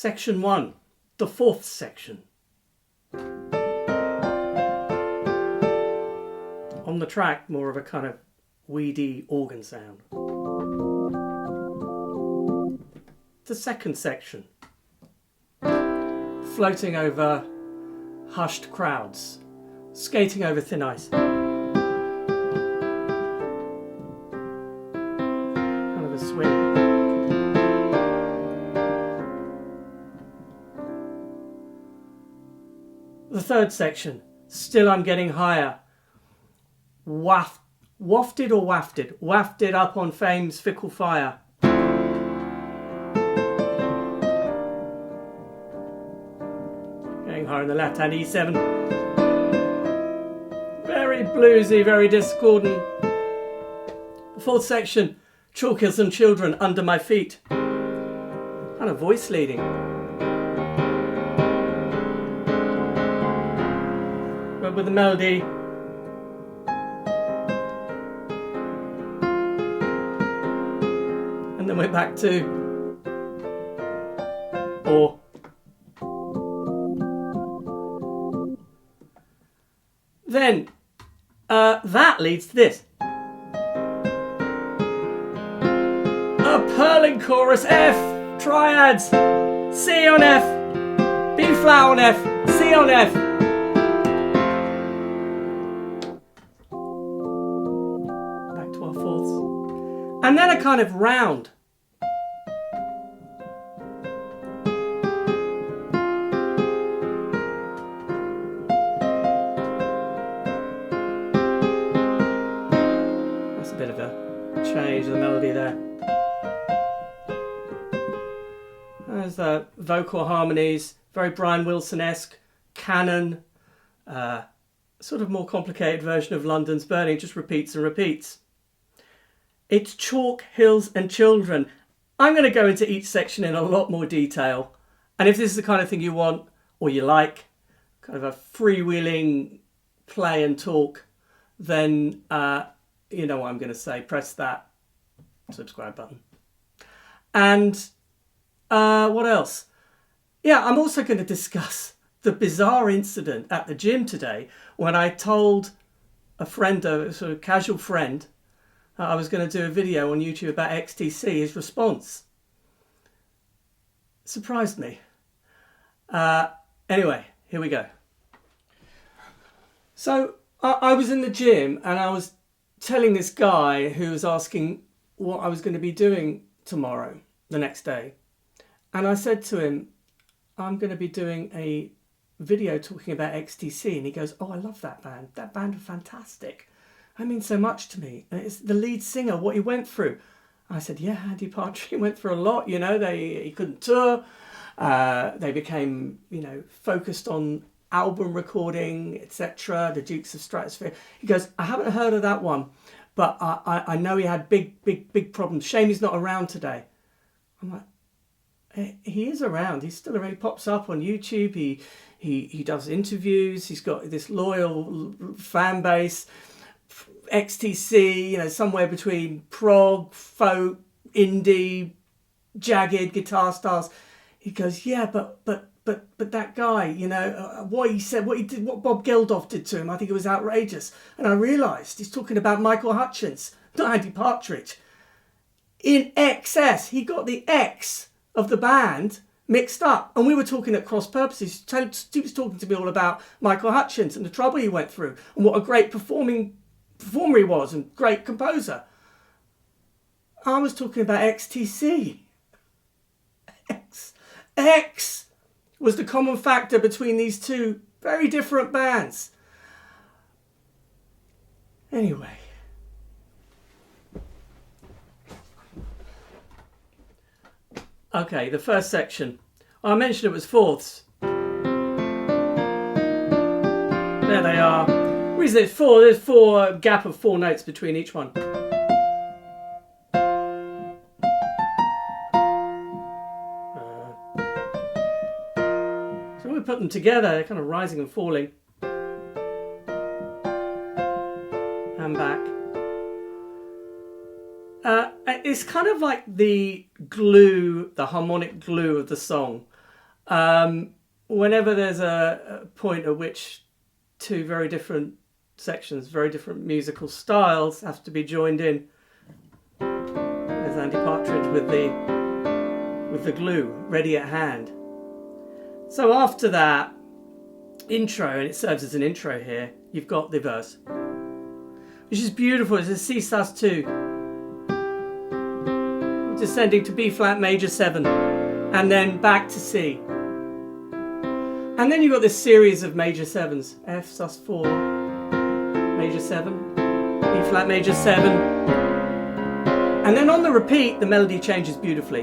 Section 1, the fourth section. On the track, more of a kind of weedy organ sound. The second section. Floating over hushed crowds, skating over thin ice. Kind of a swing. The third section. Still I'm getting higher. Wafted or wafted? Wafted up on fame's fickle fire. Getting higher in the left hand, E7. Very bluesy, very discordant. The fourth section, Chalkhills and children under my feet. Kind of voice leading. But with the melody. And then we're back to or. Then that leads to this. A purling chorus, F, triads, C on F, B flat on F, C on F. Back to our fourths. And then a kind of round. That's a bit of a change of the melody there. There's the vocal harmonies, very Brian Wilson-esque, Canon, sort of more complicated version of London's Burning, just repeats and repeats. It's Chalk, Hills and Children. I'm going to go into each section in a lot more detail. And if this is the kind of thing you want or you like, kind of a freewheeling play and talk, then you know what I'm going to say. Press that subscribe button. And what else? Yeah, I'm also going to discuss the bizarre incident at the gym today when I told a friend, a sort of casual friend, I was going to do a video on YouTube about XTC. His response surprised me. Anyway, here we go. So I was in the gym and I was telling this guy who was asking what I was going to be doing tomorrow, the next day. And I said to him, I'm going to be doing a video talking about XTC. And he goes, oh, I love that band. That band are fantastic. That means so much to me. And it's the lead singer, what he went through. I said, yeah, Andy Partridge went through a lot. You know, he couldn't tour. They became, you know, focused on album recording, etc. The Dukes of Stratosphere. He goes, I haven't heard of that one, but I know he had big problems. Shame he's not around today. I'm like, he is around. He's still around. He pops up on YouTube. He does interviews. He's got this loyal fan base. XTC, you know, somewhere between prog, folk, indie, jagged guitar stars. He goes, yeah, but that guy, you know, what he said, what he did, what Bob Geldof did to him, I think it was outrageous. And I realised he's talking about Michael Hutchence, not Andy Partridge. In excess, he got the X of the band mixed up, and we were talking at cross purposes. He was talking to me all about Michael Hutchence and the trouble he went through, and what a great performer he was, and great composer. I was talking about XTC. X was the common factor between these two very different bands. Anyway. Okay, the first section. I mentioned it was fourths. There they are. The reason it's four, there's a gap of 4 notes between each one. So when we put them together, they're kind of rising and falling. And back. It's kind of like the glue, the harmonic glue of the song. whenever there's a point at which two very different sections, very different musical styles have to be joined in, there's Andy Partridge with the glue ready at hand. So after that intro, and it serves as an intro here, you've got the verse, which is beautiful. It's a C sus2 descending to B flat major 7 and then back to C, and then you've got this series of major 7s, F sus4 major 7, E flat major 7, and then on the repeat the melody changes beautifully.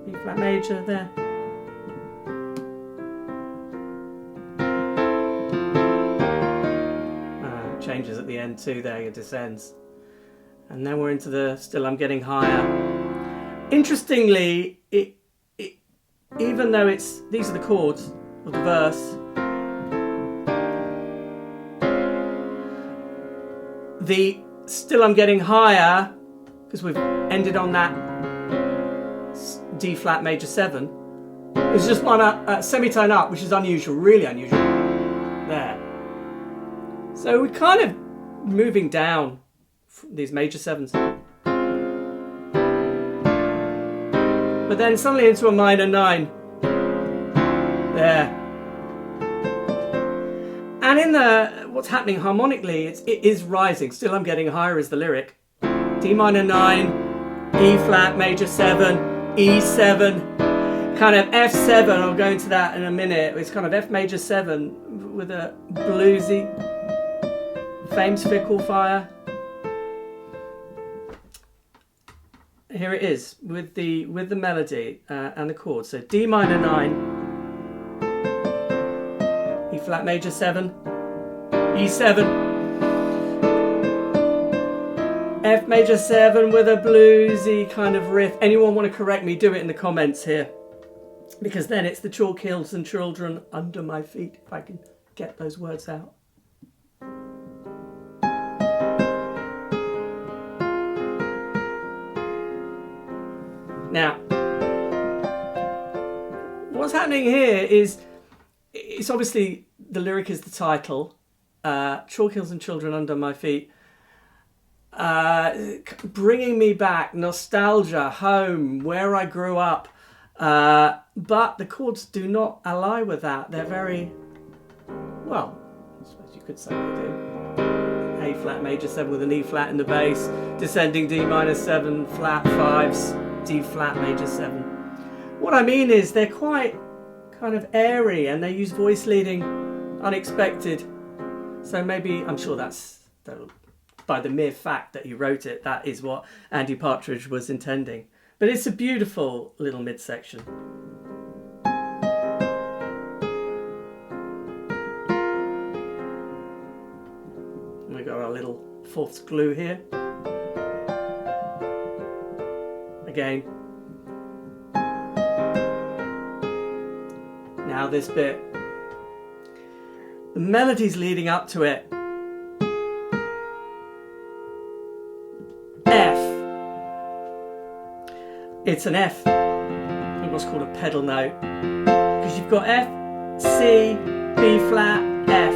B flat major there, changes at the end too there, it descends, and then we're into the Still I'm Getting Higher. Interestingly, even though these are the chords of the verse, the Still I'm Getting Higher, because we've ended on that D flat major 7, is just one semitone up, which is unusual, really unusual there. So we're kind of moving down from these major 7s, but then suddenly into a minor 9 there. And in what's happening harmonically, it is rising. Still I'm Getting Higher is the lyric. D minor 9, E flat major 7, E7, kind of F7. I'll go into that in a minute. It's kind of F major 7 with a bluesy, famous fickle fire. Here it is with the melody and the chords. So D minor 9, E flat major 7, E7, F major 7 with a bluesy kind of riff. Anyone want to correct me, do it in the comments here, because then it's the Chalkhills and children under my feet, if I can get those words out. Now, what's happening here is, it's obviously, the lyric is the title, Chalkhills and Children Under My Feet, bringing me back, nostalgia, home, where I grew up, but the chords do not ally with that. They're very, well, I suppose you could say they do. A flat major 7 with an E flat in the bass, descending D minor 7, flat 5s, D flat major 7. What I mean is they're quite kind of airy, and they use voice leading, unexpected. So maybe, I'm sure that's, by the mere fact that he wrote it, that is what Andy Partridge was intending. But it's a beautiful little midsection. We got our little fourth glue here. Again. Now this bit. The melody's leading up to it. F. It's an F. What's called a pedal note. Because you've got F, C, B flat, F.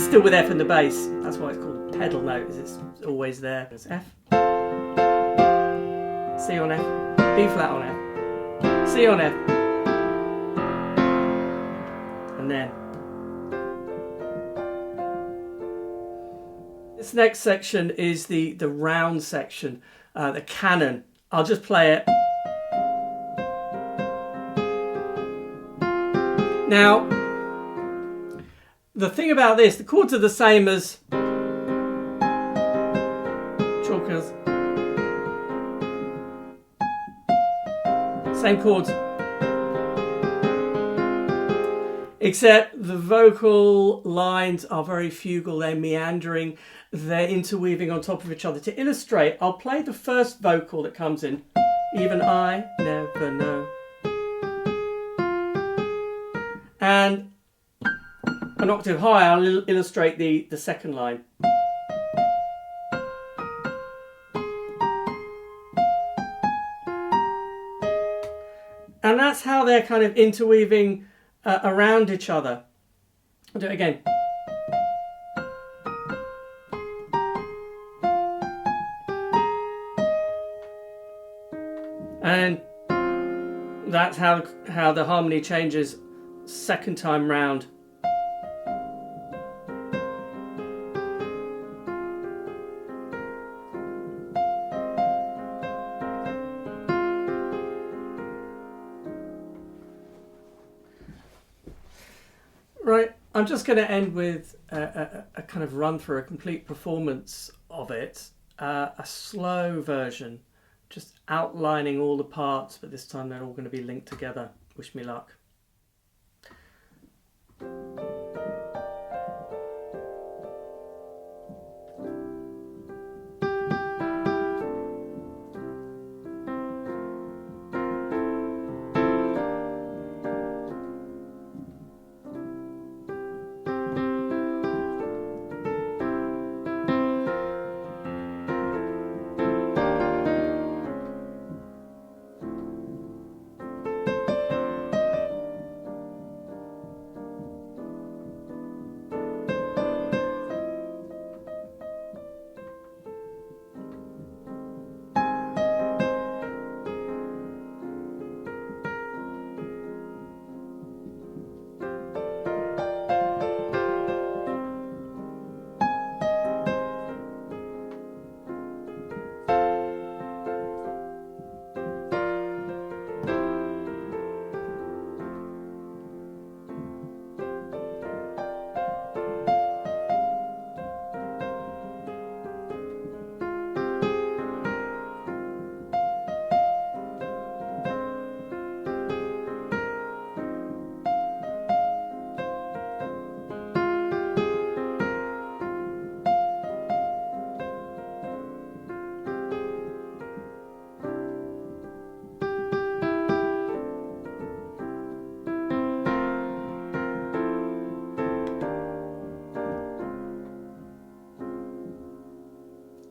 Still with F in the bass. That's why it's called a pedal note, because it's always there. It's F. C on F, B flat on F, C on F, and then this next section is the round section, the Canon. I'll just play it. Now, the thing about this, the chords are the same as Chalkhills. Same chords, except the vocal lines are very fugal, they're meandering, they're interweaving on top of each other. To illustrate, I'll play the first vocal that comes in, even I never know. And an octave higher, I'll illustrate the second line. And that's how they're kind of interweaving around each other. I'll do it again. And that's how the harmony changes second time round. Right, I'm just going to end with a kind of run through, a complete performance of it, a slow version, just outlining all the parts, but this time they're all going to be linked together. Wish me luck.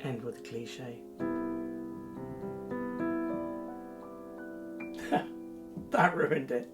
End with a cliche. That ruined it.